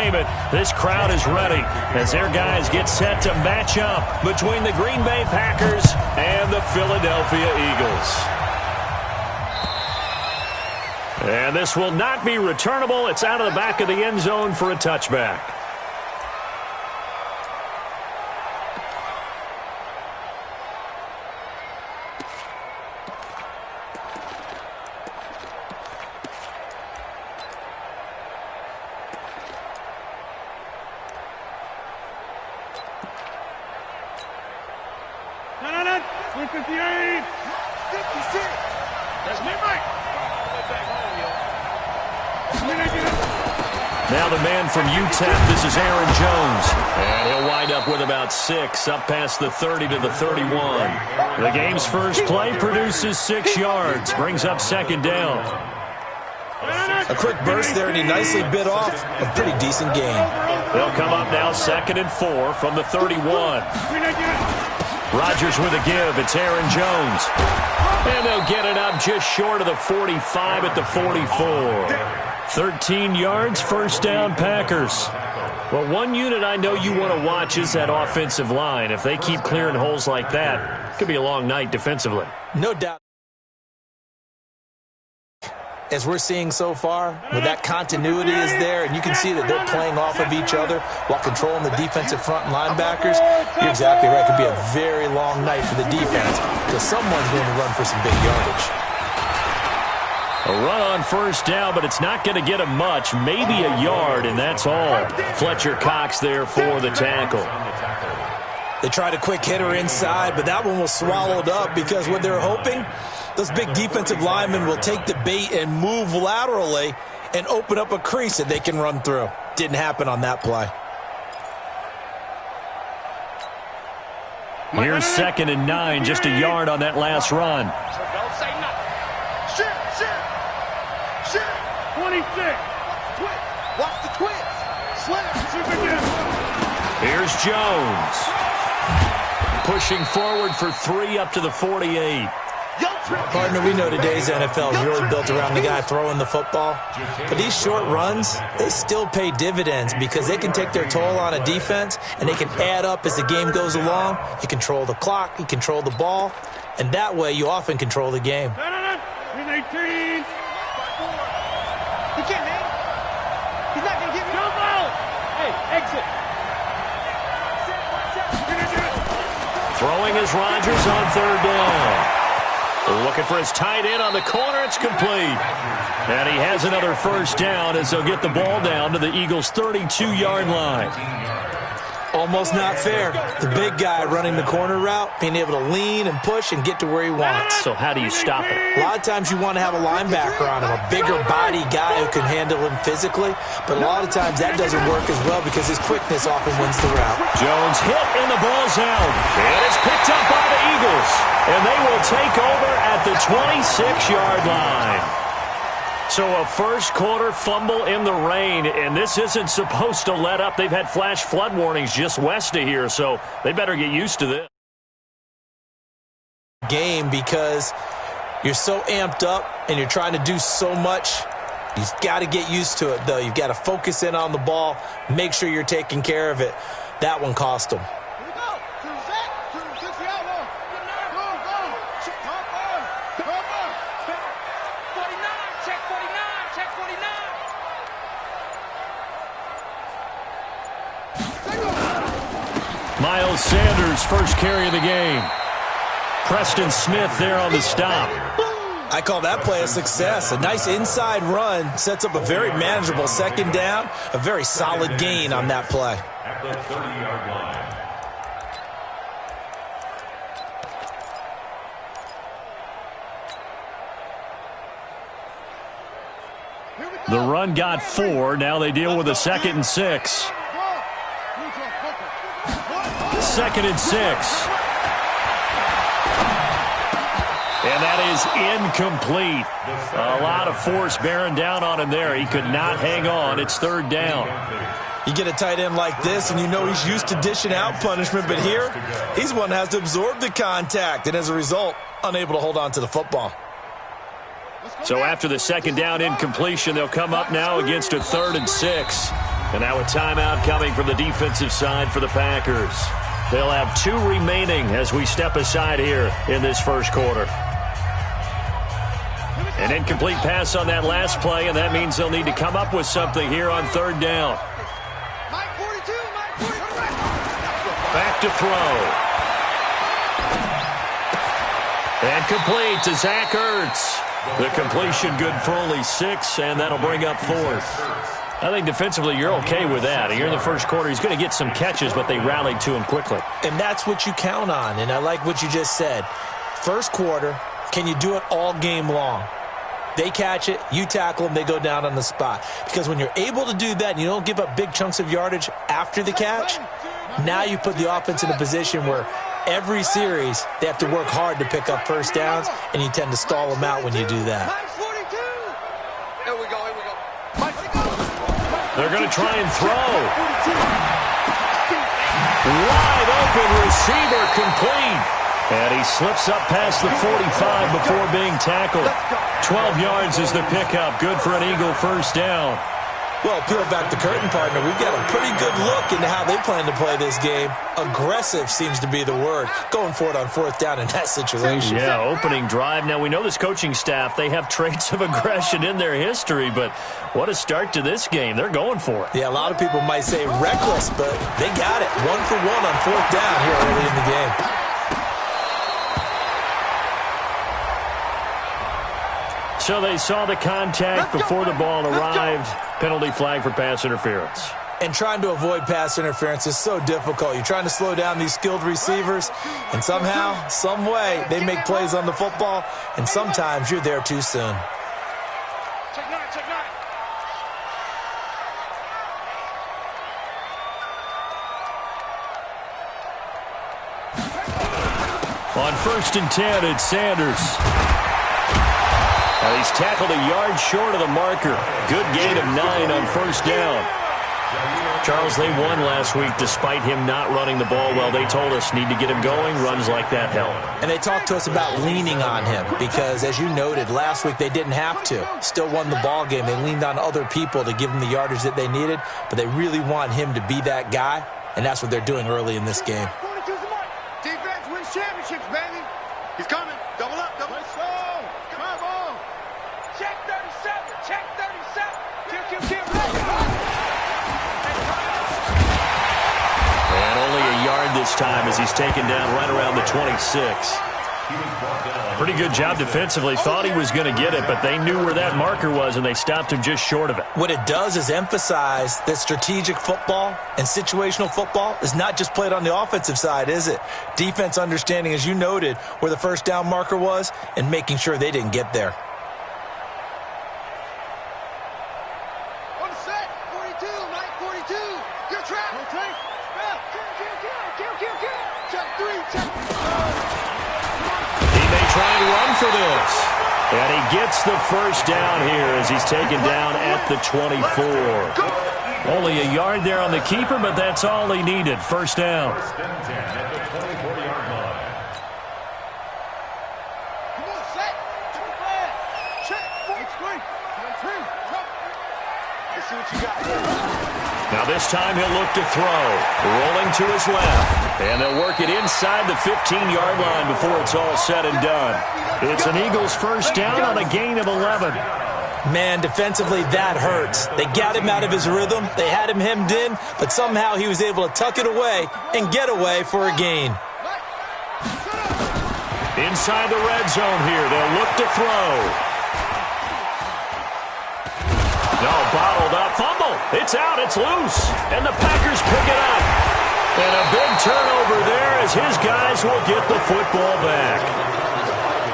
entertainment. This crowd is ready as their guys get set to match up between the Green Bay Packers and the Philadelphia Eagles. And this will not be returnable. It's out of the back of the end zone for a touchback. Now the man from UTEP, this is Aaron Jones. And he'll wind up with about 6, up past the 30 to the 31. The game's first play produces 6 yards, brings up second down. A quick burst there, and he nicely bit off a pretty decent gain. They'll come up now 2nd and 4 from the 31. Rodgers with a give. It's Aaron Jones. And they'll get it up just short of the 45 at the 44. 13 yards, first down, Packers. Well, one unit I know you want to watch is that offensive line. If they keep clearing holes like that, it could be a long night defensively. No doubt. As we're seeing so far, where that continuity is there, and you can see that they're playing off of each other while controlling the defensive front and linebackers, you're exactly right. It could be a very long night for the defense because someone's going to run for some big yardage. A run on first down, but it's not going to get him much. Maybe a yard, and that's all. Fletcher Cox there for the tackle. They tried a quick hitter inside, but that one was swallowed up because what they're hoping, those big defensive linemen will take the bait and move laterally and open up a crease that they can run through. Didn't happen on that play. Here's 2nd and 9, just a yard on that last run. 26. Watch the twist. Here's Jones. Pushing forward for 3 up to the 48. Partner, we know today's NFL is really built around the guy throwing the football. But these short runs, they still pay dividends because they can take their toll on a defense and they can add up as the game goes along. You control the clock, you control the ball, and that way you often control the game. 18. He can't hit. He's not going to give you no ball. Hey, exit. Throwing is Rodgers on 3rd down. Looking for his tight end on the corner. It's complete. And he has another first down as they'll get the ball down to the Eagles' 32-yard line. Almost not fair. The big guy running the corner route, being able to lean and push and get to where he wants. So how do you stop it? A lot of times you want to have a linebacker on him, a bigger body guy who can handle him physically. But a lot of times that doesn't work as well because his quickness often wins the route. Jones hit and the ball's out. And it's picked up by the Eagles. And they will take over at the 26-yard line. So a first-quarter fumble in the rain, and this isn't supposed to let up. They've had flash flood warnings just west of here, so they better get used to this. Game because you're so amped up and you're trying to do so much. You've got to get used to it, though. You've got to focus in on the ball, make sure you're taking care of it. That one cost them. Miles Sanders, first carry of the game. Preston Smith there on the stop. I call that play a success. A nice inside run sets up a very manageable second down, a very solid gain on that play. At the 30-yard line. The run got 4. Now they deal with a 2nd and 6. 2nd and 6. And that is incomplete. A lot of force bearing down on him there. He could not hang on. It's 3rd down. You get a tight end like this, and you know he's used to dishing out punishment, but here, he's one that has to absorb the contact, and as a result, unable to hold on to the football. So after the 2nd down incompletion, they'll come up now against a 3rd and 6. And now a timeout coming from the defensive side for the Packers. They'll have 2 remaining as we step aside here in this first quarter. An incomplete pass on that last play, and that means they'll need to come up with something here on 3rd down. Back to throw. And complete to Zach Ertz. The completion good for only 6, and that'll bring up 4th. I think defensively you're okay with that. Here in the first quarter, he's going to get some catches, but they rallied to him quickly. And that's what you count on, and I like what you just said. First quarter, can you do it all game long? They catch it, you tackle them, they go down on the spot. Because when you're able to do that and you don't give up big chunks of yardage after the catch, now you put the offense in a position where every series they have to work hard to pick up first downs, and you tend to stall them out when you do that. They're going to try and throw. Wide open receiver complete. And he slips up past the 45 before being tackled. 12 yards is the pickup. Good for an Eagle first down. Well, peel back the curtain, partner. We've got a pretty good look into how they plan to play this game. Aggressive seems to be the word. Going for it on 4th down in that situation. Yeah, opening drive. Now, we know this coaching staff, they have traits of aggression in their history, but what a start to this game. They're going for it. Yeah, a lot of people might say reckless, but they got it. 1 for 1 on 4th down here early in the game. So they saw the contact before the ball arrived. Penalty flag for pass interference. And trying to avoid pass interference is so difficult. You're trying to slow down these skilled receivers, and somehow, some way, they make plays on the football, and sometimes you're there too soon. On 1st and 10, it's Sanders. Now he's tackled a yard short of the marker. Good gain of 9 on 1st down. Charles, they won last week despite him not running the ball well. They told us need to get him going. Runs like that help. And they talked to us about leaning on him because, as you noted, last week they didn't have to. Still won the ball game. They leaned on other people to give them the yardage that they needed, but they really want him to be that guy, and that's what they're doing early in this game. Defense wins championships, baby. He's coming. Double up, double up. Come on. Check 37. Check 37. Kill. And only a yard this time as he's taken down right around the 26. Pretty good job defensively. Thought he was going to get it, but they knew where that marker was, and they stopped him just short of it. What it does is emphasize that strategic football and situational football is not just played on the offensive side, is it? Defense understanding, as you noted, where the 1st down marker was and making sure they didn't get there. On set. 42. Mike 42. Good trap. Rotate. Kill. Check 3. Check 3. He may try and run for this. And he gets the first down here as he's taken down at the 24. Only a yard there on the keeper, but that's all he needed. First down. Come on, set. Check. 3. Let's see what you got. Now this time he'll look to throw. Rolling to his left. And they'll work it inside the 15-yard line before it's all said and done. It's an Eagles first down on a gain of 11. Man, defensively, that hurts. They got him out of his rhythm. They had him hemmed in, but somehow he was able to tuck it away and get away for a gain. Inside the red zone here. They'll look to throw. No, bottled up. Fumble. It's out. It's loose. And the Packers pick it up. And a big turnover there as his guys will get the football back.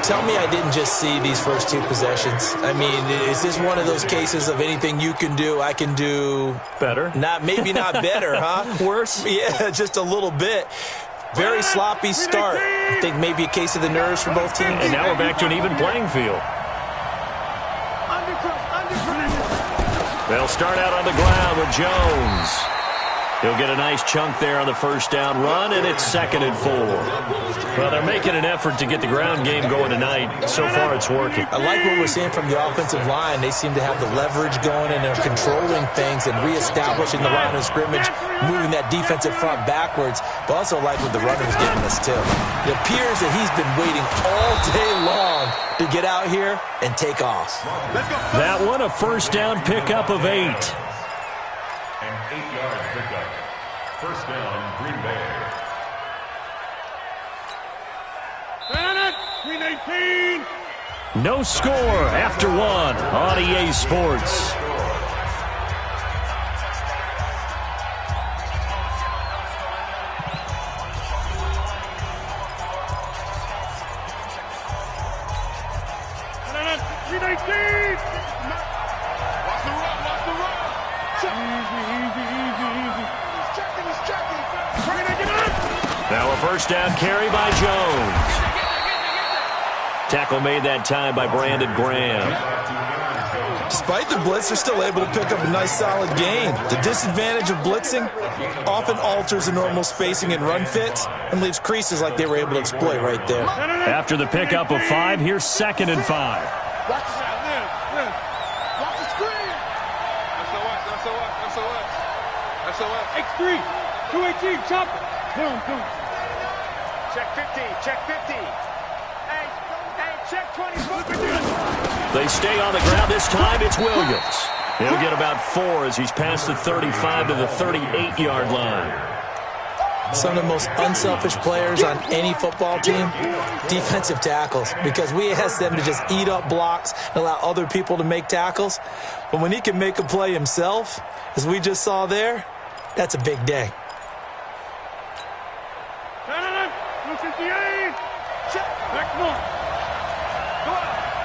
Tell me I didn't just see these first 2 possessions. I mean, is this one of those cases of anything you can do, I can do better? Maybe not better, huh? Worse? Yeah, just a little bit. Very sloppy start. I think maybe a case of the nerves for both teams. And now we're back to an even playing field. They'll start out on the ground with Jones. He'll get a nice chunk there on the first down run, and it's 2nd and 4. Well, they're making an effort to get the ground game going tonight. So far, it's working. I like what we're seeing from the offensive line. They seem to have the leverage going, and they're controlling things and reestablishing the line of scrimmage, moving that defensive front backwards, but also like what the runner's giving us, too. It appears that he's been waiting all day long to get out here and take off. That one, a first down pickup of 8. An 8-yard pickup. First down, Green Bay. 319. No score after 1 on EA Sports. Now a first down carry by Jones. Tackle made that time by Brandon Graham. Despite the blitz, they're still able to pick up a nice solid gain. The disadvantage of blitzing often alters the normal spacing and run fits and leaves creases like they were able to exploit right there. After the pickup of 5, here's 2nd and 5. Watch the screen. SOS. X3. 218. Chopper. Boom. Check 50. Hey, check 20. They stay on the ground. This time it's Williams. He'll get about 4 as he's past the 35 to the 38-yard line. Some of the most unselfish players on any football team, defensive tackles, because we ask them to just eat up blocks and allow other people to make tackles. But when he can make a play himself, as we just saw there, that's a big day. 258. Next one.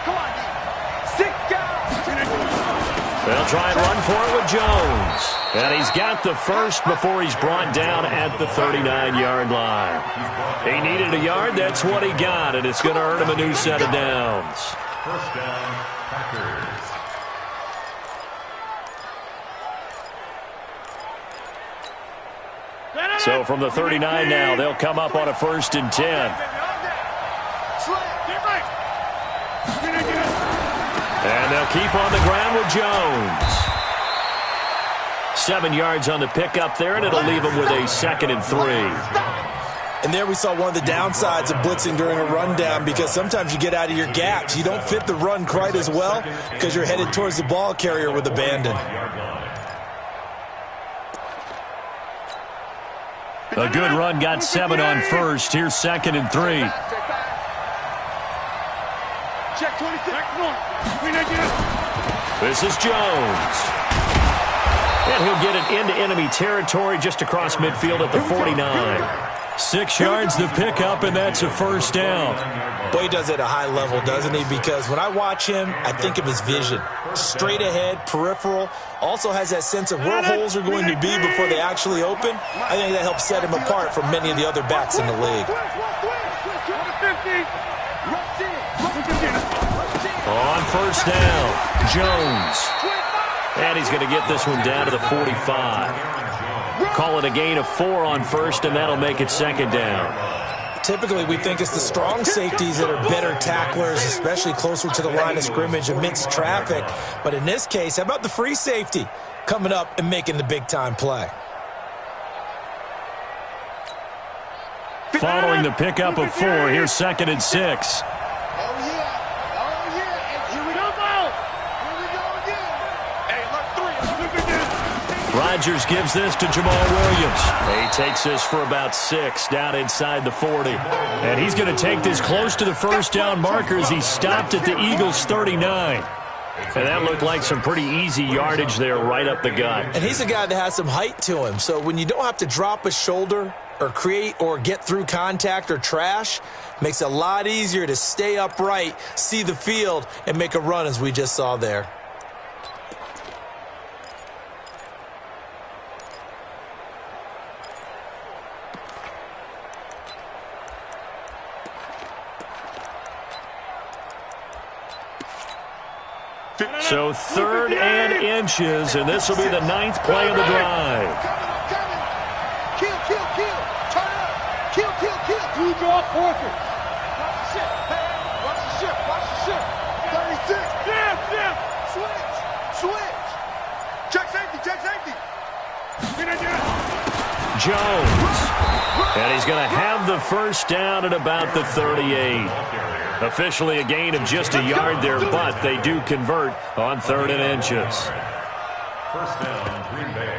Come on. 6 down. They'll try and run for it with Jones. And he's got the first before he's brought down at the 39-yard line. He needed a yard. That's what he got, and it's going to earn him a new set of downs. First down, Packers. So from the 39 now, they'll come up on a 1st and 10. And they'll keep on the ground with Jones. 7 yards on the pickup there, and it'll leave them with a 2nd and 3. And there we saw one of the downsides of blitzing during a rundown, because sometimes you get out of your gaps. You don't fit the run quite as well because you're headed towards the ball carrier with abandon. A good run got 7 on 1st. Here's 2nd and 3. Check 26. This is Jones. And he'll get it into enemy territory just across midfield at the 49. 6 yards the pickup, and that's a first down. Boy, he does it at a high level, doesn't he? Because when I watch him, I think of his vision. Straight ahead, peripheral. Also has that sense of where holes are going to be before they actually open. I think that helps set him apart from many of the other backs in the league. On first down, Jones. And he's going to get this one down to the 45. Call it a gain of 4 on 1st, and that'll make it 2nd down. Typically, we think it's the strong safeties that are better tacklers, especially closer to the line of scrimmage amidst traffic. But in this case, how about the free safety coming up and making the big-time play? Following the pickup of 4, here's 2nd and 6. Rodgers gives this to Jamal Williams. He takes this for about 6 down inside the 40. And he's going to take this close to the first down marker as he stopped at the Eagles' 39. And that looked like some pretty easy yardage there right up the gut. And he's a guy that has some height to him. So when you don't have to drop a shoulder or create or get through contact or trash, makes it a lot easier to stay upright, see the field, and make a run as we just saw there. So 3rd and inches, and this will be the 9th play of the drive. Fourth it. Watch the ship. Hey, watch the ship. Watch the ship. 36. Yeah. Switch. Check safety. Jones. And he's going to have the first down at about the 38. Officially a gain of just a yard there, but they do convert on 3rd and inches. First down, Green Bay.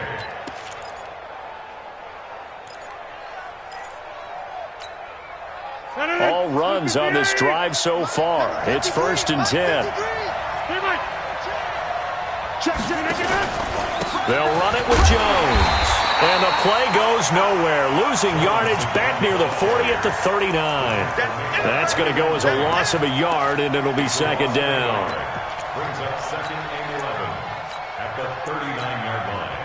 All runs on this drive so far. It's 1st and 10. They'll run it with Jones. And the play goes nowhere. Losing yardage back near the 40 at the 39. That's going to go as a loss of a yard, and it'll be 2nd down. Brings up 2nd and 11 at the 39-yard line.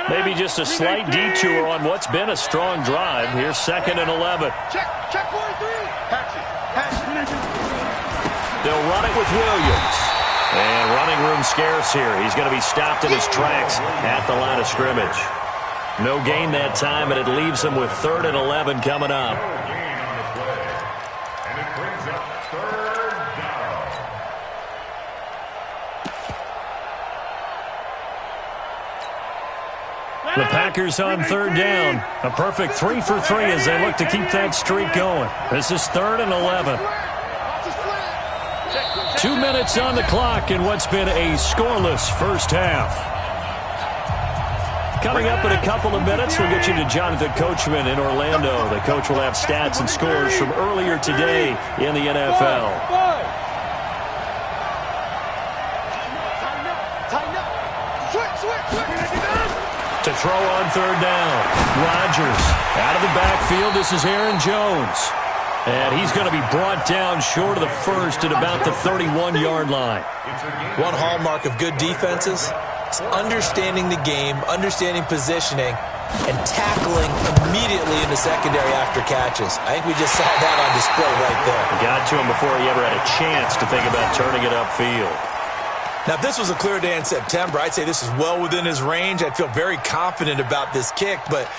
Maybe just a slight detour on what's been a strong drive. Here's 2nd and 11. Check 43. They'll run it with Williams. And running room scarce here. He's going to be stopped in his tracks at the line of scrimmage. No gain that time, and it leaves him with 3rd and 11 coming up. No gain on the play. And it brings up 3rd down. The Packers on 3rd down. A perfect 3 for 3 as they look to keep that streak going. This is 3rd and 11. 2 minutes on the clock in what's been a scoreless first half. Coming up in a couple of minutes, we'll get you to Jonathan Coachman in Orlando. The coach will have stats and scores from earlier today in the NFL. To throw on 3rd down. Rodgers out of the backfield. This is Aaron Jones. And he's going to be brought down short of the 1st at about the 31-yard line. One hallmark of good defenses is understanding the game, understanding positioning, and tackling immediately in the secondary after catches. I think we just saw that on display right there. Got to him before he ever had a chance to think about turning it upfield. Now, if this was a clear day in September, I'd say this is well within his range. I'd feel very confident about this kick, but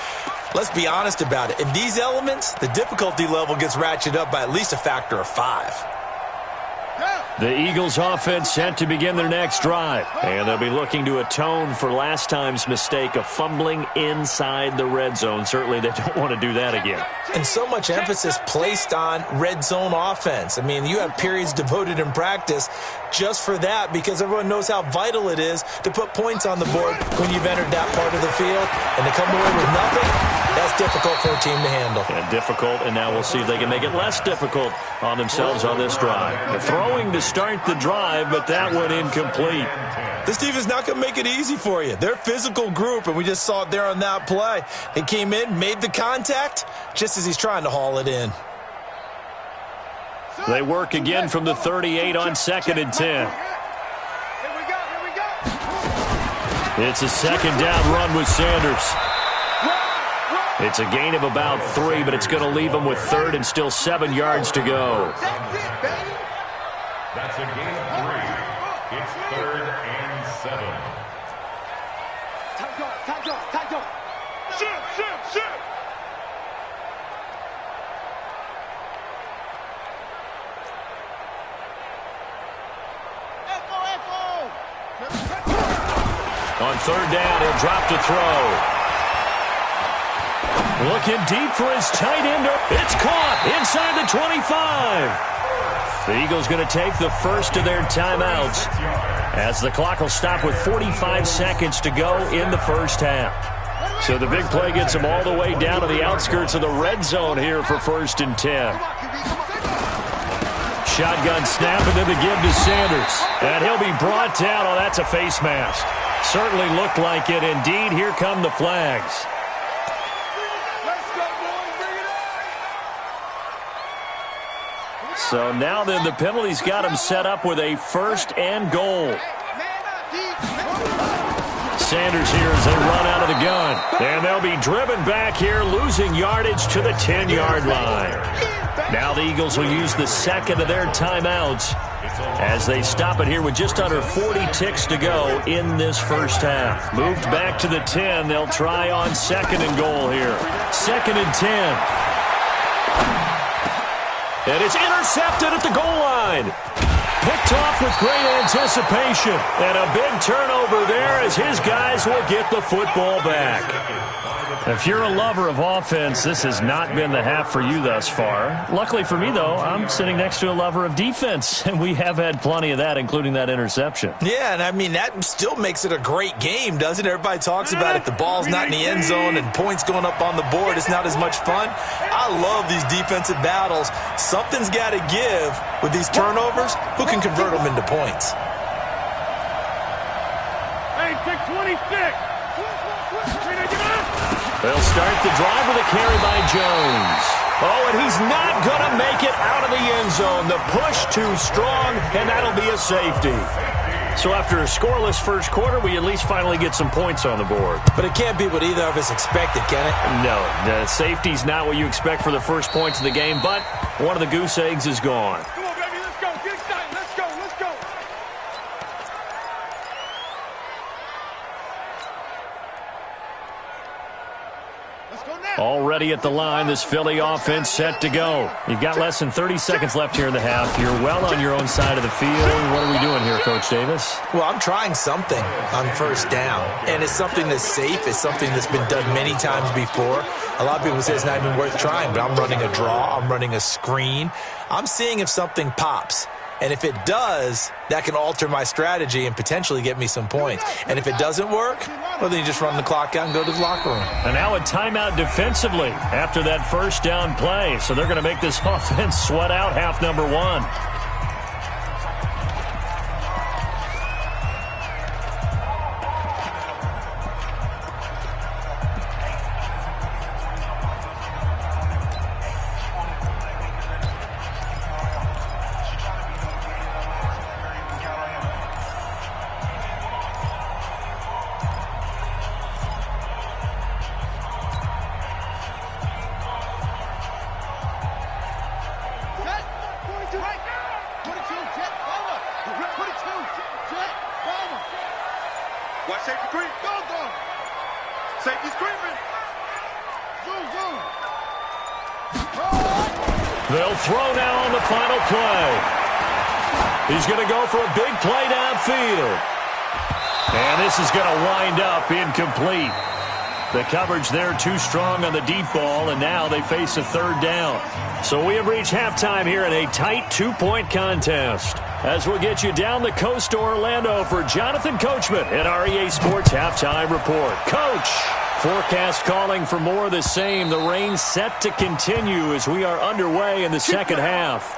let's be honest about it. In these elements, the difficulty level gets ratcheted up by at least a factor of 5. The Eagles offense set to begin their next drive, and they'll be looking to atone for last time's mistake of fumbling inside the red zone. Certainly they don't want to do that again. And so much emphasis placed on red zone offense. I mean, you have periods devoted in practice just for that because everyone knows how vital it is to put points on the board when you've entered that part of the field. And to come away with nothing, that's difficult for a team to handle. And difficult, and now we'll see if they can make it less difficult on themselves on this drive. They're throwing to start the drive, but that one incomplete. This team is not going to make it easy for you. They're a physical group, and we just saw it there on that play. They came in, made the contact, just as he's trying to haul it in. They work again from the 38 on 2nd and 10. It's a 2nd down run with Sanders. It's a gain of about 3, but it's going to leave them with 3rd and still 7 yards to go. That's a gain of 3. It's 3rd and 7. Tight go. Shoot. On 3rd down, he'll drop to throw. Looking deep for his tight end. It's caught inside the 25. The Eagles going to take the first of their timeouts as the clock will stop with 45 seconds to go in the first half. So the big play gets them all the way down to the outskirts of the red zone here for 1st and 10. Shotgun snap and then the give to Sanders. And he'll be brought down. Oh, that's a face mask. Certainly looked like it. Indeed, here come the flags. So now then the penalty's got him set up with a 1st and goal. Sanders here as they run out of the gun. And they'll be driven back here, losing yardage to the 10-yard line. Now the Eagles will use the second of their timeouts as they stop it here with just under 40 ticks to go in this first half. Moved back to the 10. They'll try on second and goal here. Second and 10. And it's intercepted at the goal line. Picked off with great anticipation. And a big turnover there as his guys will get the football back. If you're a lover of offense, this has not been the half for you thus far. Luckily for me, though, I'm sitting next to a lover of defense, and we have had plenty of that, including that interception. Yeah, and I mean, that still makes it a great game, doesn't it? Everybody talks about if the ball's not in the end zone and points going up on the board, it's not as much fun. I love these defensive battles. Something's got to give with these turnovers. Who can convert them into points? Hey, 626. They'll start the drive with a carry by Jones. Oh, and he's not going to make it out of the end zone. The push too strong, and that'll be a safety. So after a scoreless first quarter, we at least finally get some points on the board. But it can't be what either of us expected, can it? No, the safety's not what you expect for the first points of the game, but one of the goose eggs is gone. Come on, baby, let's go. Get excited. Let's go. Let's go. Already at the line, this Philly offense set to go. You've got less than 30 seconds left here in the half. You're well on your own side of the field. What are we doing here, Coach Davis? Well, I'm trying something on first down, and it's something that's safe. It's something that's been done many times before. A lot of people say it's not even worth trying, but I'm running a draw. I'm running a screen. I'm seeing if something pops. And if it does, that can alter my strategy and potentially get me some points. And if it doesn't work, well, then you just run the clock out and go to the locker room. And now a timeout defensively after that first down play. So they're going to make this offense sweat out half number one. Watch safety green. Go, go. Safety screaming. Zoom, zoom. They'll throw now on the final play. He's going to go for a big play downfield. And this is going to wind up incomplete. The coverage there too strong on the deep ball, and now they face a third down. So we have reached halftime here in a tight 2-point contest. As we'll get you down the coast to Orlando for Jonathan Coachman at our EA Sports Halftime Report. Coach, forecast calling for more of the same. The rain set to continue as we are underway in the second half.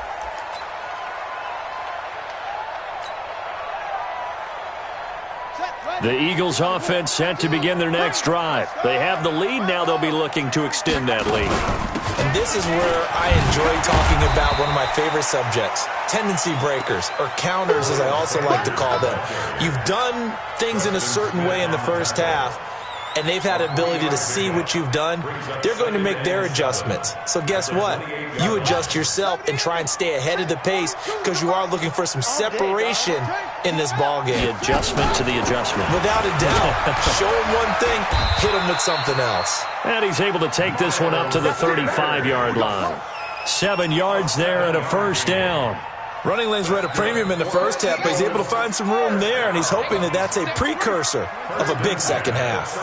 The Eagles offense set to begin their next drive. They have the lead. Now they'll be looking to extend that lead. And this is where I enjoy talking about one of my favorite subjects, tendency breakers, or counters as I also like to call them. You've done things in a certain way in the first half, and they've had an ability to see what you've done. They're going to make their adjustments. So guess what? You adjust yourself and try and stay ahead of the pace because you are looking for some separation in this ball game. The adjustment to the adjustment. Without a doubt. Show him one thing, hit him with something else. And he's able to take this one up to the 35-yard line. 7 yards there and a first down. Running lanes were at a premium in the first half, but he's able to find some room there, and he's hoping that that's a precursor of a big second half.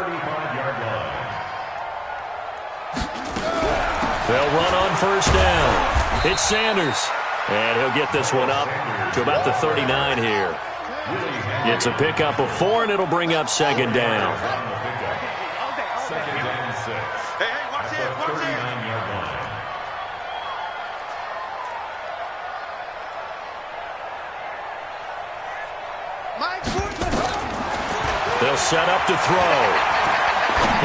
They'll run on first down. It's Sanders, and he'll get this one up to about the 39 here. It's a pickup of 4, and it'll bring up second down. Second down 6. Hey, watch it, watch it. 39-yard line. They'll set up to throw.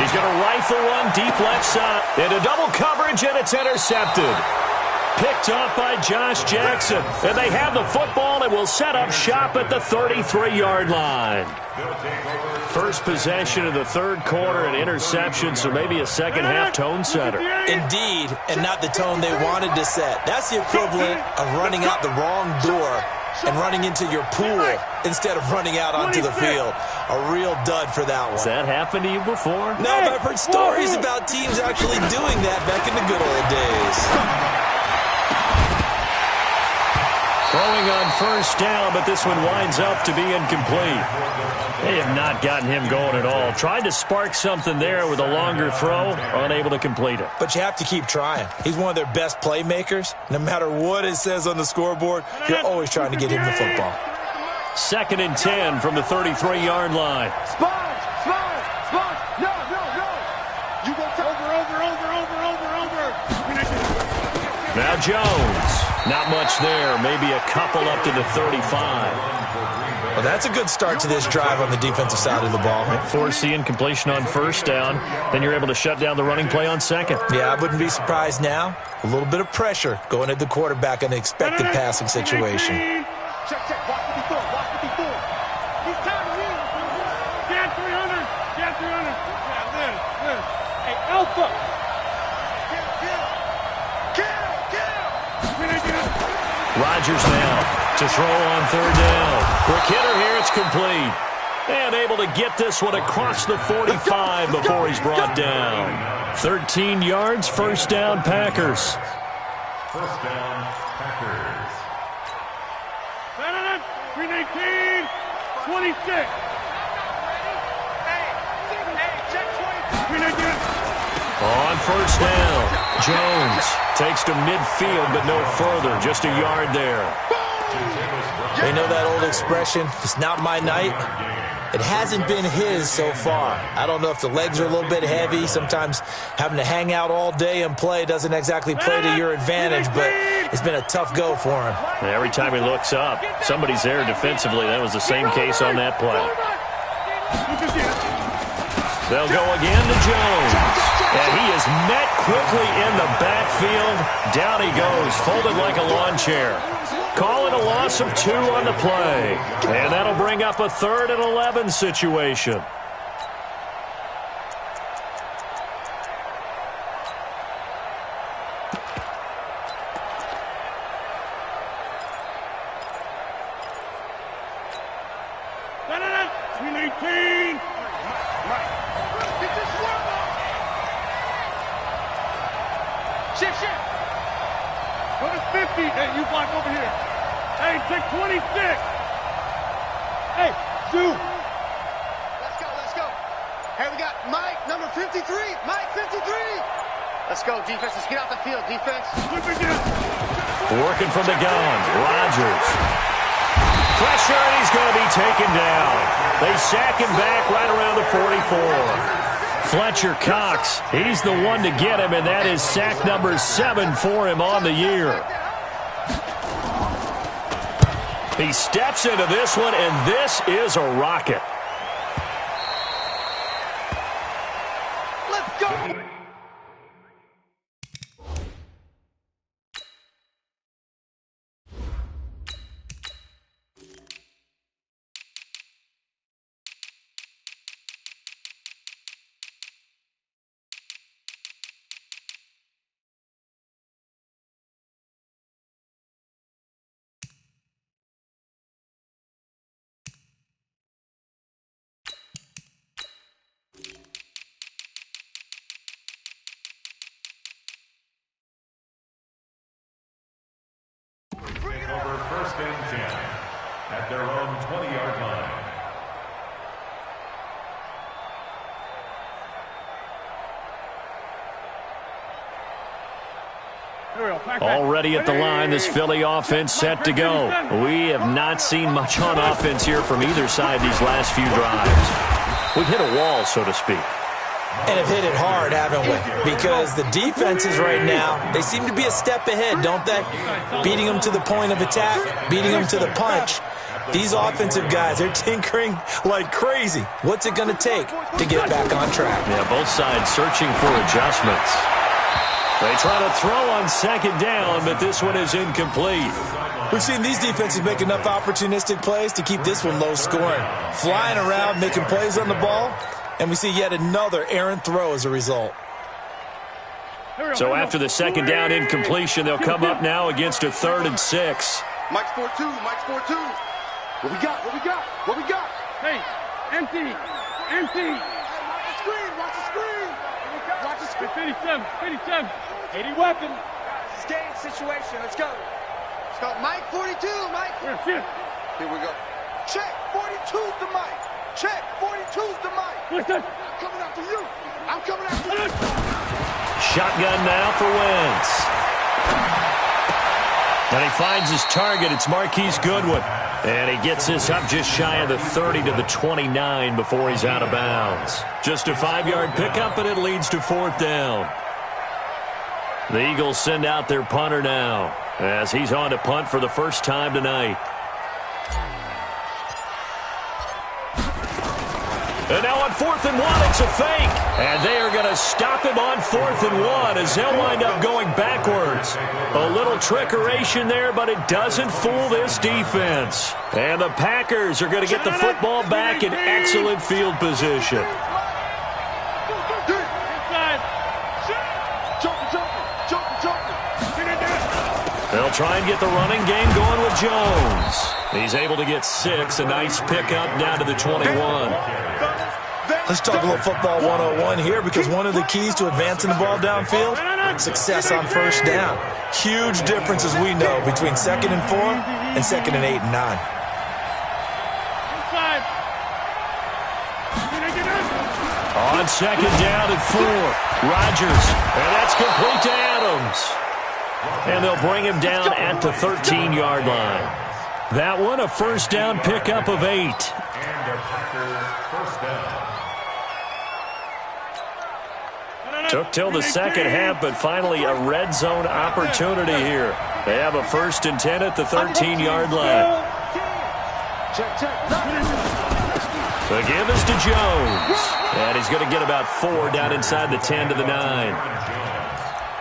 He's going to rifle one deep left side. Into double coverage, and it's intercepted. Picked up by Josh Jackson. And they have the football and will set up shop at the 33-yard line. First possession of the third quarter, an interception, so maybe a second-half tone setter. Indeed, and not the tone they wanted to set. That's the equivalent of running out the wrong door and running into your pool instead of running out onto the field. A real dud for that one. Has that happened to you before? No, but I've heard stories about teams actually doing that back in the good old days. Throwing on first down, but this one winds up to be incomplete. They have not gotten him going at all. Tried to spark something there with a longer throw, unable to complete it. But you have to keep trying. He's one of their best playmakers. No matter what it says on the scoreboard, you're always trying to get him the football. 2nd and 10 from the 33-yard line. Sponge! No! You go over. Now Jones. Not much there. Maybe a couple up to the 35. Well, that's a good start to this drive on the defensive side of the ball. Force the incompletion on first down. Then you're able to shut down the running play on second. Yeah, I wouldn't be surprised now. A little bit of pressure going at the quarterback in the expected passing situation. Check. Watch the before. He's counting in. Get 300. Yeah, this. Hey, Alpha. Rodgers now to throw on third down. Quick hitter here. It's complete. And able to get this one across the 45 before he's brought down. 13 yards, first down, Packers. First down, Packers. 319, 26. On first down, Jones takes to midfield, but no further. Just a yard there. They know that old expression, it's not my night. It hasn't been his so far. I don't know if the legs are a little bit heavy. Sometimes having to hang out all day and play doesn't exactly play to your advantage, but it's been a tough go for him. And every time he looks up, somebody's there defensively. That was the same case on that play. They'll go again to Jones. And he is met quickly in the backfield. Down he goes, folded like a lawn chair. Call it a loss of 2 on the play. And that'll bring up a 3rd and 11 situation. Shift. Go to 50. Hey, you block over here. Hey, take 26. Hey, shoot. Let's go. Hey, we got Mike, number 53. Mike, 53. Let's go, defense. Let's get out the field, defense. Working from the gun, Rodgers. Pressure, and he's going to be taken down. They sack him back right around the 44. Fletcher Cox, he's the one to get him, and that is sack number 7 for him on the year. He steps into this one, and this is a rocket. Let's go. Over 1st and 10 at their own 20-yard line. Already at the line, this Philly offense set to go. We have not seen much on offense here from either side these last few drives. We've hit a wall, so to speak. And have hit it hard, haven't we? Because the defenses right now, they seem to be a step ahead, don't they? Beating them to the point of attack, beating them to the punch. These offensive guys, they're tinkering like crazy. What's it going to take to get back on track? Yeah, both sides searching for adjustments. They try to throw on second down, but this one is incomplete. We've seen these defenses make enough opportunistic plays to keep this one low scoring. Flying around, making plays on the ball, and we see yet another errant throw as a result. So after the second down incompletion, they'll come up now against a 3rd and 6. Mike's 4-2. Mike's 4-2. What we got? What we got? What we got? Hey, empty. Empty. Watch the screen. Watch the screen. Watch the screen. 57. 80 weapon. It's game situation. Let's go. Let's go. Mike 42. Mike. Here. Here we go. Check. 42's the Mike. Check. 42's the Mike. Listen. I'm coming after you. I'm coming after you. Shotgun now for Wentz. And he finds his target. It's Marquise Goodwin. And he gets this up just shy of the 30 to the 29 before he's out of bounds. Just a 5-yard pickup, and it leads to 4th down. The Eagles send out their punter now as he's on to punt for the first time tonight. And now on 4th and 1, it's a fake. And they are going to stop him on 4th and 1 as they'll wind up going backwards. A little trickeration there, but it doesn't fool this defense. And the Packers are going to get the football back in excellent field position. They'll try and get the running game going with Jones. He's able to get 6, a nice pickup down to the 21. Let's talk a little football 101 here, because one of the keys to advancing the ball downfield, success on first down. Huge difference, as we know, between 2nd and 4 and 2nd and 8 and 9. On 2nd down and 4, Rodgers, and that's complete to Adams. And they'll bring him down at the 13-yard line. That one, a first down pickup of 8. And a Packers first down. Took till the second half, but finally a red zone opportunity here. They have a 1st and 10 at the 13-yard line. The give is to Jones. And he's going to get about 4 down inside the 10 to the 9.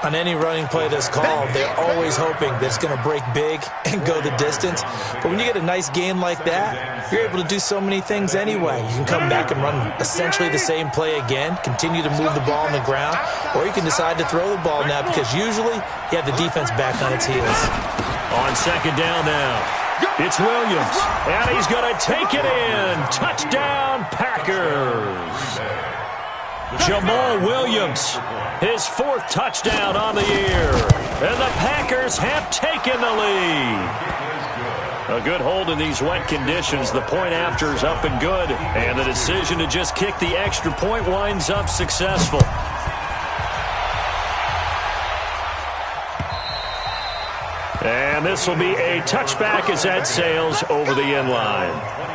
On any running play that's called, they're always hoping that it's going to break big and go the distance. But when you get a nice game like that, you're able to do so many things anyway. You can come back and run essentially the same play again, continue to move the ball on the ground, or you can decide to throw the ball now, because usually you have the defense back on its heels. On 2nd down now, it's Williams, and he's going to take it in. Touchdown, Packers. Jamal Williams, his 4th touchdown on the year. And the Packers have taken the lead. A good hold in these wet conditions. The point after is up and good. And the decision to just kick the extra point winds up successful. And this will be a touchback as that sails over the end line.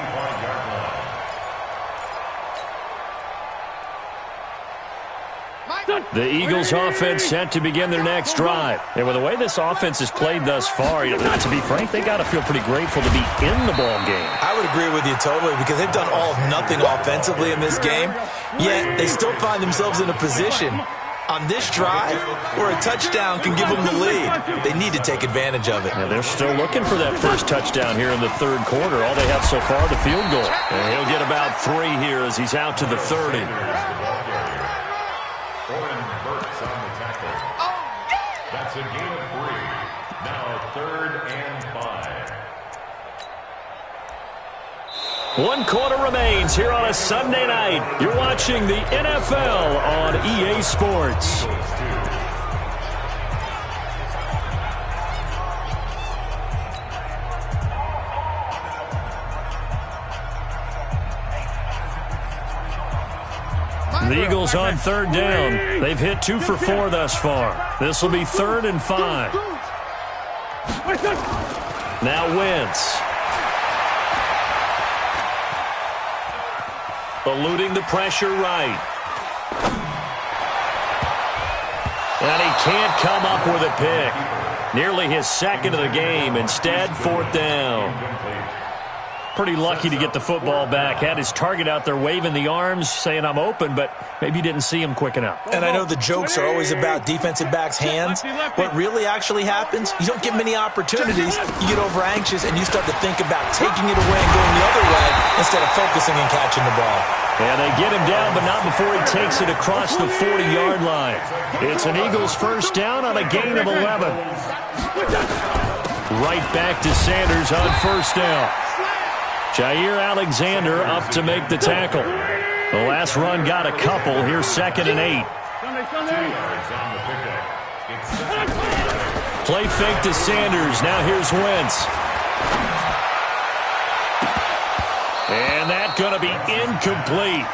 The Eagles offense set to begin their next drive. And with the way this offense has played thus far, not to be frank, they got to feel pretty grateful to be in the ball game. I would agree with you totally, because they've done all of nothing offensively in this game, yet they still find themselves in a position on this drive where a touchdown can give them the lead. They need to take advantage of it. And they're still looking for that first touchdown here in the 3rd quarter. All they have so far, the field goal. And he'll get about 3 here as he's out to the 30. That's a gain of 3. Now 3rd and 5. 1 quarter remains here on a Sunday night. You're watching the NFL on EA Sports. The Eagles on 3rd down. They've hit 2 for 4 thus far. This will be 3rd and 5. Now Wentz. Eluding the pressure right. And he can't come up with a pick. Nearly his 2nd of the game. Instead, 4th down. Pretty lucky to get the football back. Had his target out there waving the arms, saying I'm open, but maybe didn't see him quick enough. And I know the jokes are always about defensive backs' hands. What really actually happens, you don't get many opportunities. You get over anxious and you start to think about taking it away and going the other way instead of focusing and catching the ball. And they get him down, but not before he takes it across the 40-yard line. It's an Eagles first down on a gain of 11. Right back to Sanders on first down. Jair Alexander up to make the tackle. The last run got a couple. Here's 2nd and 8. Play fake to Sanders. Now here's Wentz. And that's going to be incomplete.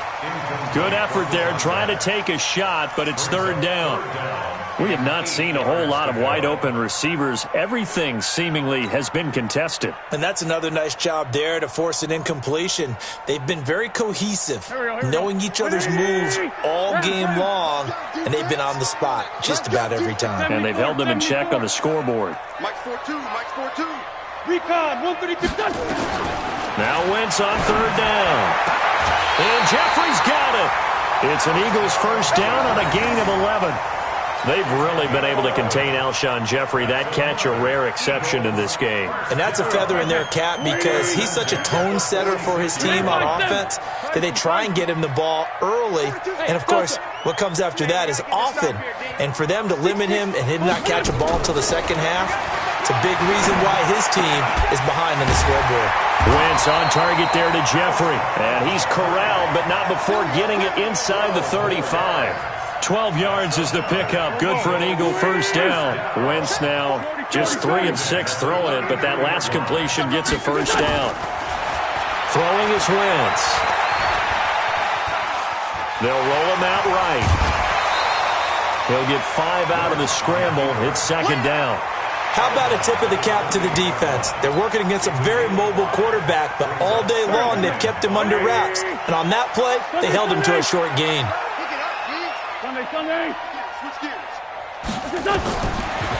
Good effort there trying to take a shot, but it's 3rd down. We have not seen a whole lot of wide-open receivers. Everything seemingly has been contested. And that's another nice job there to force an incompletion. They've been very cohesive, knowing each other's moves all game long, and they've been on the spot just about every time. And they've held them in check on the scoreboard. Mike's 4-2, Mike's 4-2. Recon, 132. Now Wentz on 3rd down. And Jeffrey's got it. It's an Eagles first down on a gain of 11. They've really been able to contain Alshon Jeffrey. That catch a rare exception in this game. And that's a feather in their cap because he's such a tone setter for his team on offense that they try and get him the ball early. And, of course, what comes after that is often. And for them to limit him and him not catch a ball until the second half, it's a big reason why his team is behind on the scoreboard. Wentz on target there to Jeffrey. And he's corralled, but not before getting it inside the 35. 12 yards is the pickup. Good for an Eagle first down. Wentz now just 3 of 6 throwing it, but that last completion gets a first down. Throwing is Wentz. They'll roll him out right. He'll get 5 out of the scramble. It's 2nd down. How about a tip of the cap to the defense? They're working against a very mobile quarterback, but all day long they've kept him under wraps. And on that play, they held him to a short gain. Sunday. Switch gears.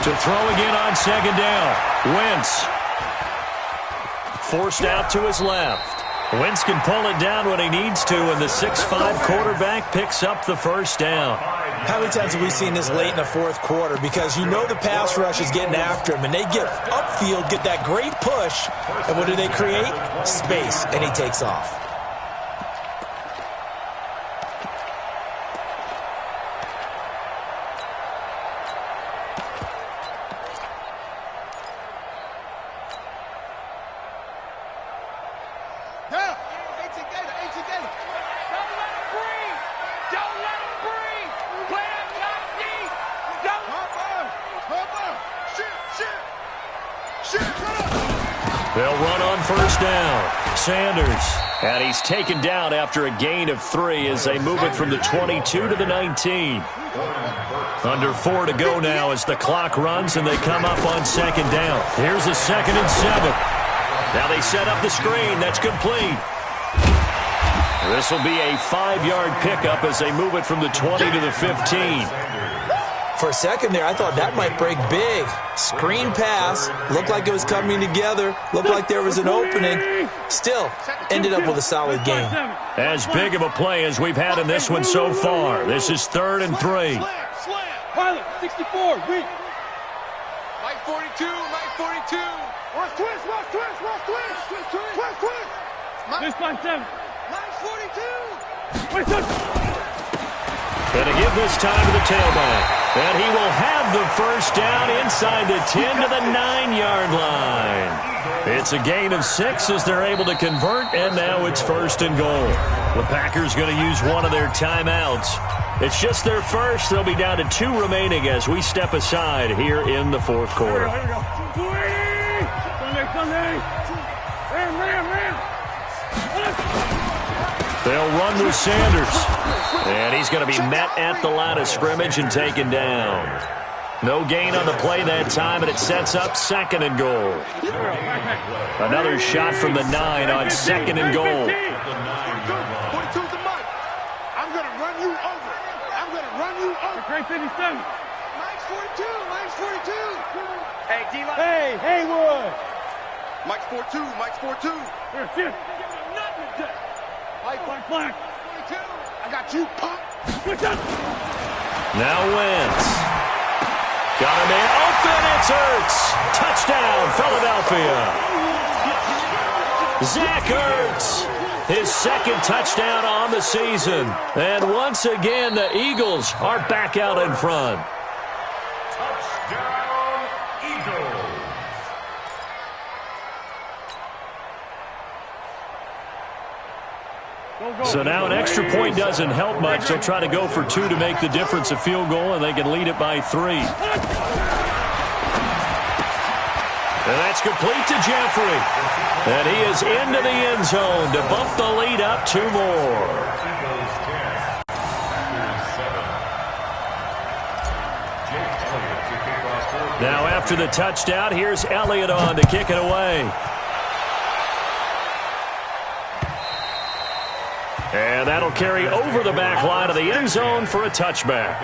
To throw again on 2nd down. Wentz. Forced out to his left. Wentz can pull it down when he needs to, and the 6'5" quarterback picks up the first down. How many times have we seen this late in the 4th quarter? Because you know the pass rush is getting after him, and they get upfield, get that great push, and what do they create? Space, and he takes off. They'll run on first down. Sanders. And he's taken down after a gain of 3 as they move it from the 22 to the 19. Under 4 to go now as the clock runs and they come up on 2nd down. Here's a 2nd and 7. Now they set up the screen. That's complete. This will be a 5-yard pickup as they move it from the 20 to the 15. For a second there, I thought that might break big. Screen pass. Looked like it was coming together. Looked like there was an opening. Still, ended up with a solid game. As big of a play as we've had in this one so far. This is 3rd and 3. Pilot, 64, weak. Mike 42, Mike 42. Watch twist, watch twist, watch twist. Twist, twist, twist, twist. This by 7. Mike 42. Wait, touch. And to give this time to the tailback. And he will have the first down inside the 10 to the 9-yard line. It's a gain of 6 as they're able to convert, and now it's 1st and goal. The Packers going to use one of their timeouts. It's just their first. They'll be down to 2 remaining as we step aside here in the 4th quarter. Here we go. Sunday. Ram. They'll run with Sanders. And he's going to be met at the line of scrimmage and taken down. No gain on the play that time, and it sets up 2nd and goal. Another shot from the 9 on 2nd and goal. 42's the mic. I'm going to run you over. I'm going to run you over. Crank 57. Mike's 42, Mike's 42. Hey, D-line. Hey, Haywood. Mike's 4-2. Mike's 4-2. Here, shit. Nothing today. Flag, flag. 22. I got you, punk. Switch up. Now Wentz. Got a man open. It's Ertz. Touchdown, Philadelphia. Zach Ertz. His second touchdown on the season. And once again, the Eagles are back out in front. Touchdown, Eagles. So now an extra point doesn't help much. They'll try to go for 2 to make the difference a field goal, and they can lead it by 3. And that's complete to Jeffrey. And he is into the end zone to bump the lead up 2 more. Now after the touchdown, here's Elliott on to kick it away. And that'll carry over the back line of the end zone for a touchback.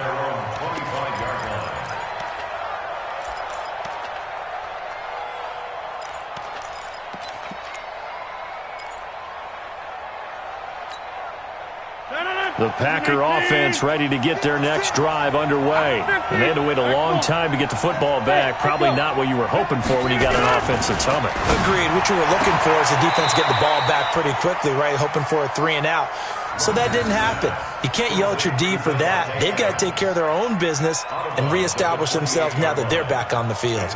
The Packer offense ready to get their next drive underway. And they had to wait a long time to get the football back. Probably not what you were hoping for when you got an offense that's humming. Agreed. What you were looking for is the defense getting the ball back pretty quickly, right? Hoping for a 3 and out. So that didn't happen. You can't yell at your D for that. They've got to take care of their own business and reestablish themselves now that they're back on the field.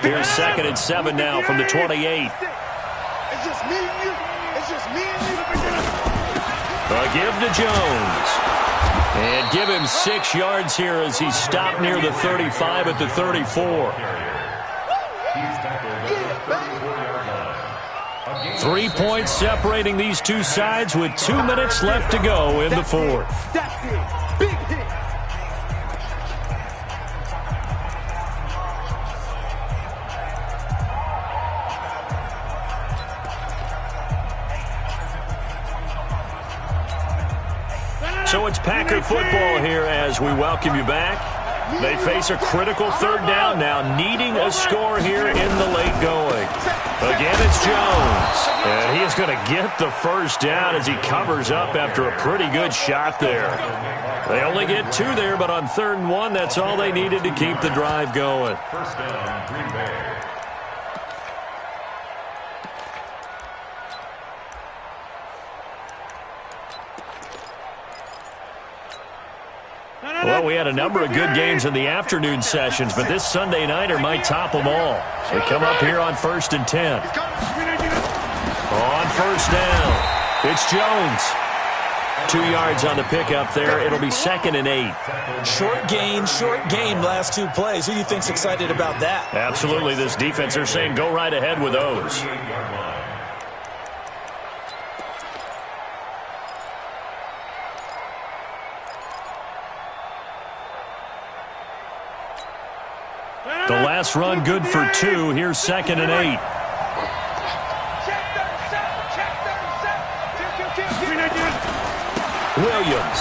Here's 2nd and 7 now from the 28. It's just me and you. It's just me and you. A give to Jones. And give him 6 yards here as he stopped near the 35 at the 34. 3 points separating these two sides with 2 minutes left to go in the 4th. That's it. Big hit. So it's Packer football here as we welcome you back. They face a critical 3rd down now, needing a score here in the late going. Again, it's Jones. And he is going to get the 1st down as he covers up after a pretty good shot there. They only get 2 there, but on 3rd and 1, that's all they needed to keep the drive going. 1st down, Green Bay. Well, we had a number of good games in the afternoon sessions, but this Sunday nighter might top them all. They come up here on 1st and 10. On 1st down, it's Jones. 2 yards on the pickup there. It'll be 2nd and 8. Short game, last 2 plays. Who do you think's excited about that? Absolutely, this defense, they're saying go right ahead with those. The last run good for 2. Here's 2nd and 8. Williams.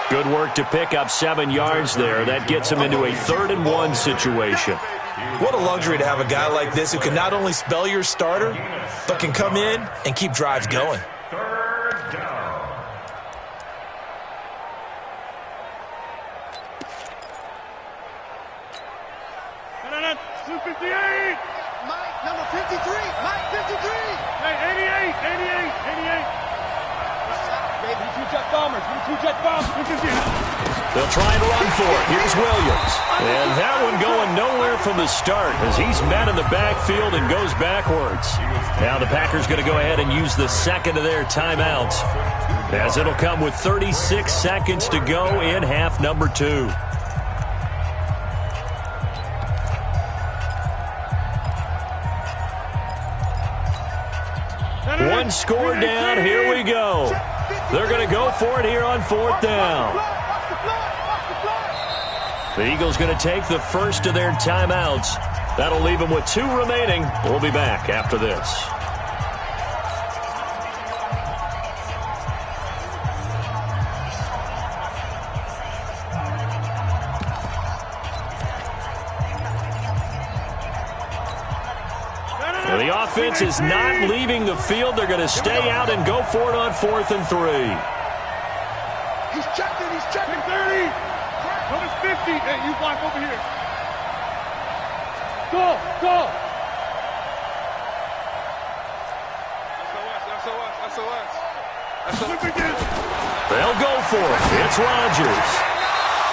Good work to pick up 7 yards there. That gets him into a 3rd and 1 situation. What a luxury to have a guy like this who can not only spell your starter, but can come in and keep drives going. 3rd down. Mike, number 53. Mike, 53. Hey, 88. Baby, 2 jet bombers. 2 jet bombers. They'll try and run for it. Here's Williams. And that one going nowhere from the start as he's met in the backfield and goes backwards. Now the Packers going to go ahead and use the 2nd of their timeouts, as it'll come with 36 seconds to go in half number 2. One score down. Here we go. They're going to go for it here on 4th down. The Eagles going to take the first of their timeouts. That'll leave them with 2 remaining. We'll be back after this. offense is not leaving the field. They're going to stay out and go for it on 4th and 3. He's checking, he's checking. 30. Number 50. Hey, you block over here. Go, go. They'll go for it. It's Rodgers.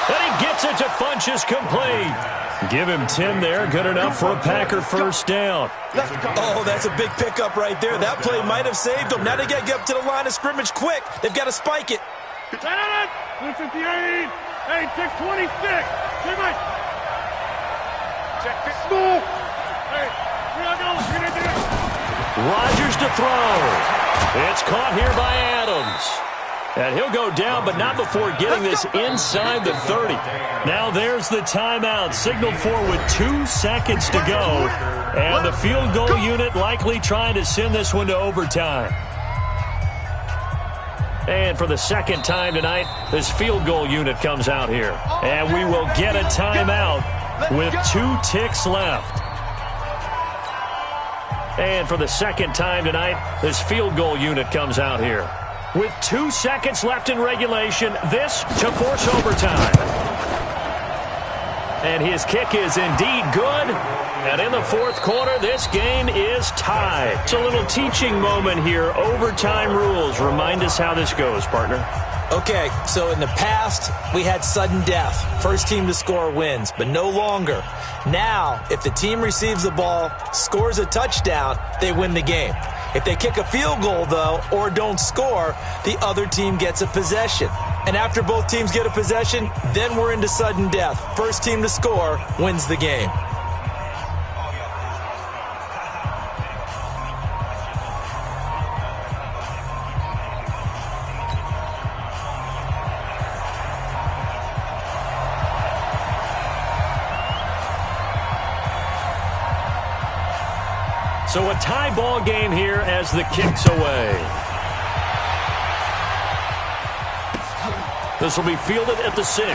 And he gets it to Funchess complete. Give him 10 there. Good enough for a Packer first down. Oh, that's a big pickup right there. That play might have saved them. Now they got to get up to the line of scrimmage quick. They've got to spike it. 158. Hey, 626. Come on. Check this. Move. Hey, we're not going. We're not doing it. Rodgers to throw. It's caught here by Adams. And he'll go down, but not before getting this inside the 30. Now there's the timeout, signaled for with 2 seconds to go. And the field goal unit likely trying to send this one to overtime. And for the second time tonight, this field goal unit comes out here. And we will get a timeout with 2 ticks left. And for the second time tonight, this field goal unit comes out here. With 2 seconds left in regulation, this to force overtime. And his kick is indeed good. And in the 4th quarter, this game is tied. It's a little teaching moment here. Overtime rules. Remind us how this goes, partner. Okay, so in the past, we had sudden death. First team to score wins, but no longer. Now, if the team receives the ball, scores a touchdown, they win the game. If they kick a field goal, though, or don't score, the other team gets a possession. And after both teams get a possession, then we're into sudden death. First team to score wins the game. So a tie ball game here as the kick's away. This will be fielded at the 6.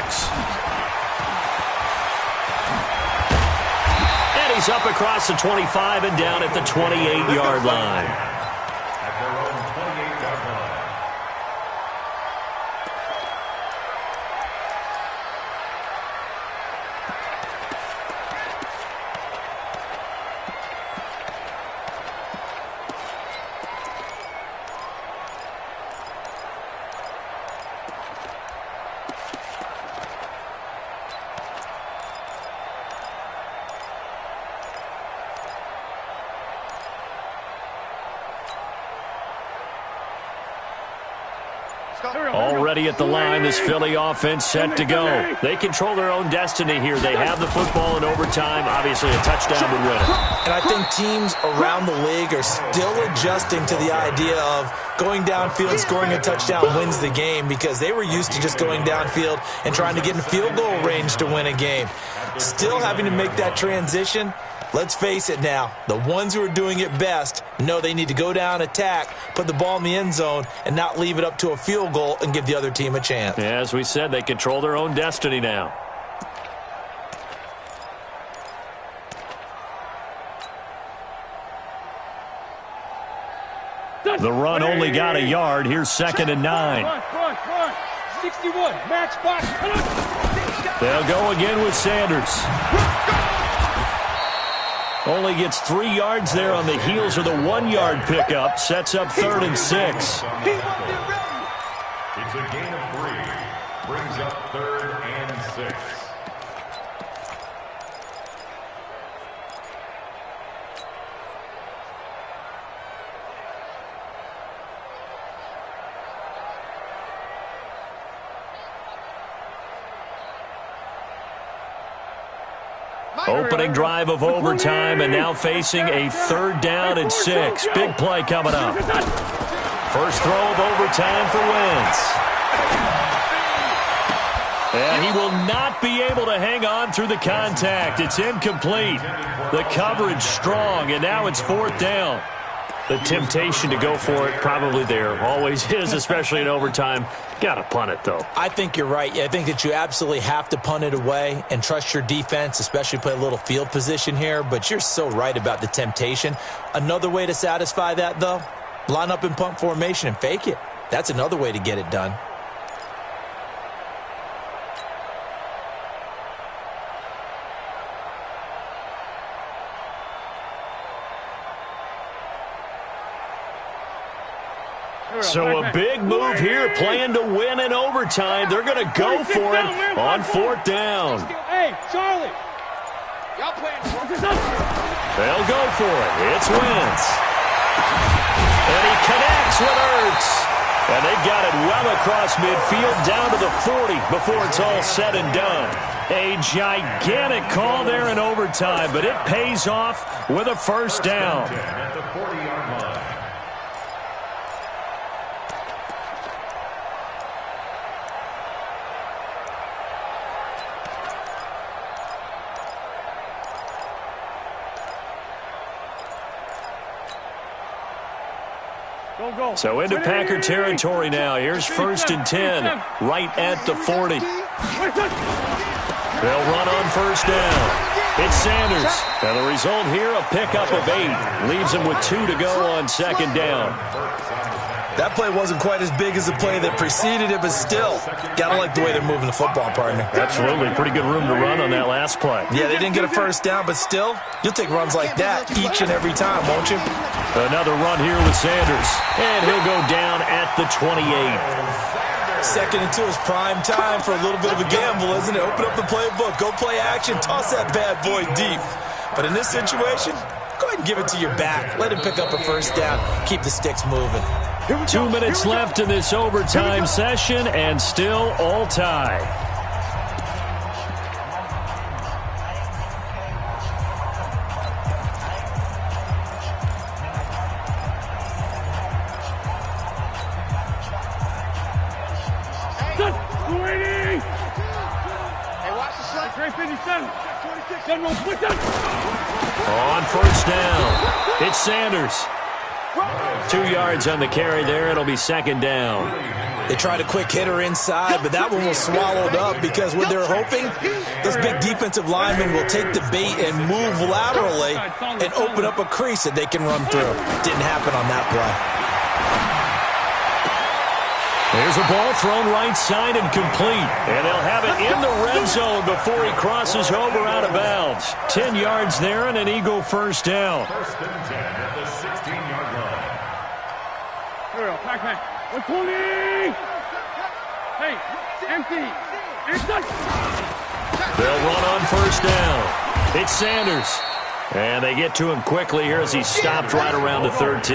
And he's up across the 25 and down at the 28-yard line. At their own 28-yard line. Already at the line, this Philly offense set to go. They control their own destiny here. They have the football in overtime. Obviously, a touchdown would win it. And I think teams around the league are still adjusting to the idea of going downfield, scoring a touchdown wins the game, because they were used to just going downfield and trying to get in field goal range to win a game. Still having to make that transition. Let's face it now, the ones who are doing it best know they need to go down, attack, put the ball in the end zone, and not leave it up to a field goal and give the other team a chance. Yeah, as we said, they control their own destiny now. The run only got a yard. Here's 2nd and 9. 61, match box. They'll go again with Sanders. Only gets 3 yards there on the heels of the 1-yard pickup. Sets up 3rd and 6. It's a gain of 3. Brings up 3rd and 6. Opening drive of overtime, and now facing a 3rd down and 6. Big play coming up. First throw of overtime for Wentz. And he will not be able to hang on through the contact. It's incomplete. The coverage strong, and now it's 4th down. The temptation to go for it probably there. Always is, especially in overtime. Got to punt it, though. I think you're right. I think that you absolutely have to punt it away and trust your defense, especially play a little field position here. But you're so right about the temptation. Another way to satisfy that, though, line up in punt formation and fake it. That's another way to get it done. So a big move here, playing to win in overtime. They're going to go for it on 4th down. Hey, Charlie. Y'all playing for it. They'll go for it. It's Wentz. And he connects with Ertz. And they've got it well across midfield down to the 40 before it's all said and done. A gigantic call there in overtime, but it pays off with a 1st down. At the 40-yard line. So into Packer territory now. Here's 1st and 10, right at the 40. They'll run on 1st down. It's Sanders. And the result here, a pickup of 8. Leaves him with 2 to go on 2nd down. That play wasn't quite as big as the play that preceded it, but still, gotta like the way they're moving the football, partner. Absolutely. Pretty good room to run on that last play. Yeah, they didn't get a 1st down, but still, you'll take runs like that each and every time, won't you? Another run here with Sanders. And he'll go down at the 28. 2nd and 2 is prime time for a little bit of a gamble, isn't it? Open up the playbook, go play action, toss that bad boy deep. But in this situation, go ahead and give it to your back. Let him pick up a 1st down. Keep the sticks moving. 2 minutes left in this overtime session, and still all tied. On 1st down, it's Sanders. 2 yards on the carry there. It'll be 2nd down. They tried a quick hitter inside, but that one was swallowed up because what they're hoping, those big defensive linemen will take the bait and move laterally and open up a crease that they can run through. Didn't happen on that play. There's a ball thrown right side and complete. And they'll have it in the red zone before he crosses over out of bounds. 10 yards there and an Eagle 1st down. 1st and 10 at the 16-yard line. Here we go, Pac-Man. 120! Hey, empty! They'll run on 1st down. It's Sanders. And they get to him quickly here as he stopped right around the 13.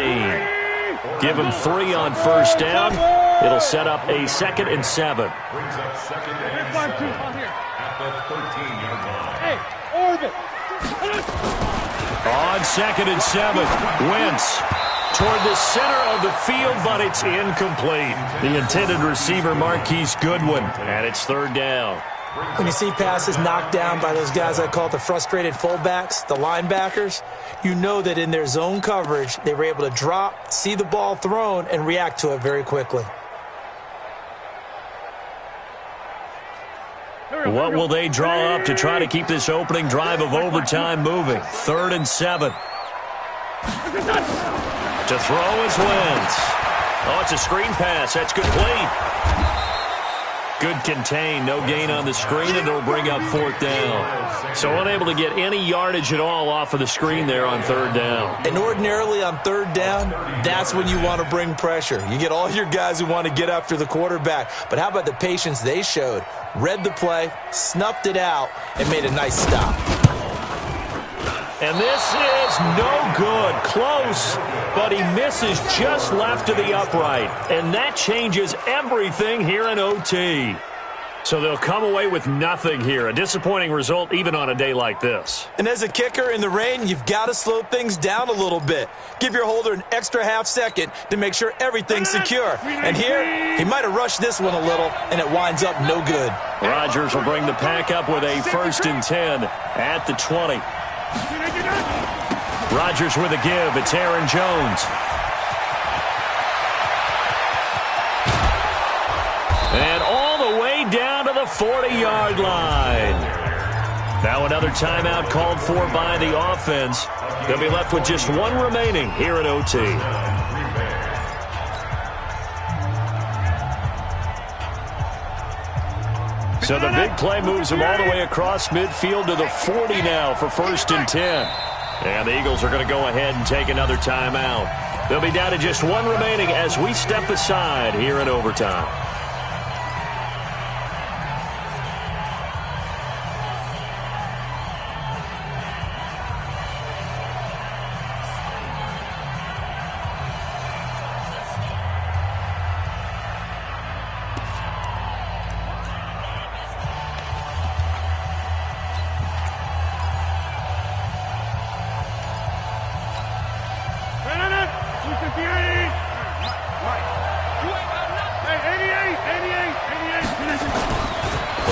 Give him 3 on 1st down. It'll set up a 2nd and 7. Brings up 2nd and 7 at the 13-yard line. Hey, orbit! On 2nd and 7, Wentz toward the center of the field, but it's incomplete. The intended receiver, Marquise Goodwin, and it's 3rd down. When you see passes knocked down by those guys I call the frustrated fullbacks, the linebackers, you know that in their zone coverage, they were able to drop, see the ball thrown, and react to it very quickly. What will they draw up to try to keep this opening drive of overtime moving? 3rd and 7. To throw is Wentz. Oh, it's a screen pass. That's complete. Good contain. No gain on the screen, and it'll bring up 4th down. So unable to get any yardage at all off of the screen there on 3rd down. And ordinarily on 3rd down, that's when you want to bring pressure. You get all your guys who want to get after the quarterback. But how about the patience they showed? Read the play, snuffed it out, and made a nice stop. And this is no good. Close, but he misses just left to the upright. And that changes everything here in OT. So they'll come away with nothing here. A disappointing result even on a day like this. And as a kicker in the rain, you've got to slow things down a little bit. Give your holder an extra half second to make sure everything's secure. And here, he might have rushed this one a little, and it winds up no good. Rodgers will bring the pack up with a 1st and 10 at the 20. Rodgers with a give. It's Aaron Jones. And all the way down to the 40-yard line. Now another timeout called for by the offense. They'll be left with just one remaining here at OT. So the big play moves them all the way across midfield to the 40 now for 1st and 10. And the Eagles are going to go ahead and take another timeout. They'll be down to just one remaining as we step aside here in overtime.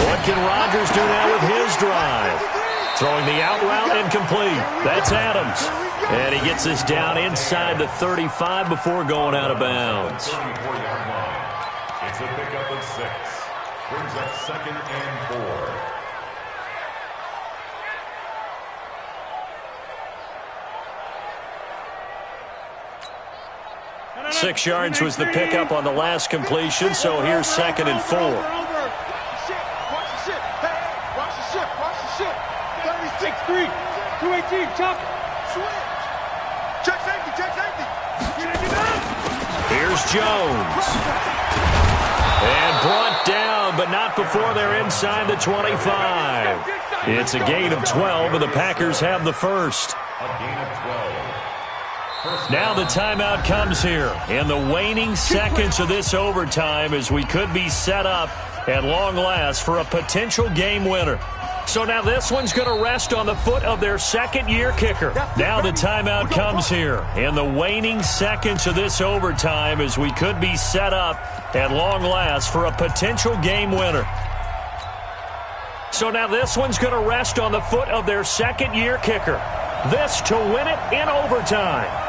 What can Rodgers do now with his drive? Throwing the out route incomplete. That's Adams. And he gets us down inside the 35 before going out of bounds. It's a pickup of 6. Brings up 2nd and 4. Six yards was the pickup on the last completion, so here's 2nd and 4. Watch the ship. Hey, watch the ship. Watch the ship. 6-3. 218. Chop. Switch. Check safety. Check safety. Here's Jones. And brought down, but not before they're inside the 25. It's a gain of 12, and the Packers have the first. A gain of 12. Now the timeout comes here in the waning seconds of this overtime as we could be set up at long last for a potential game winner. So now this one's going to rest on the foot of their second-year kicker. Now the timeout comes here in the waning seconds of this overtime as we could be set up at long last for a potential game winner. So now this one's going to rest on the foot of their second-year kicker. This to win it in overtime.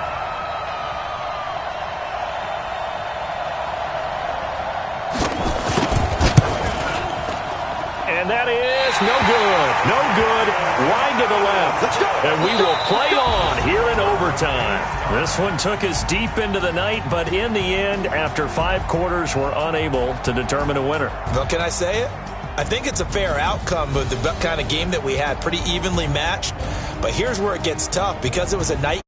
And that is no good. No good. Wide to the left. And we will play on here in overtime. This one took us deep into the night, but in the end, after 5 quarters, we're unable to determine a winner. Well, can I say it? I think it's a fair outcome with the kind of game that we had, pretty evenly matched. But here's where it gets tough because it was a night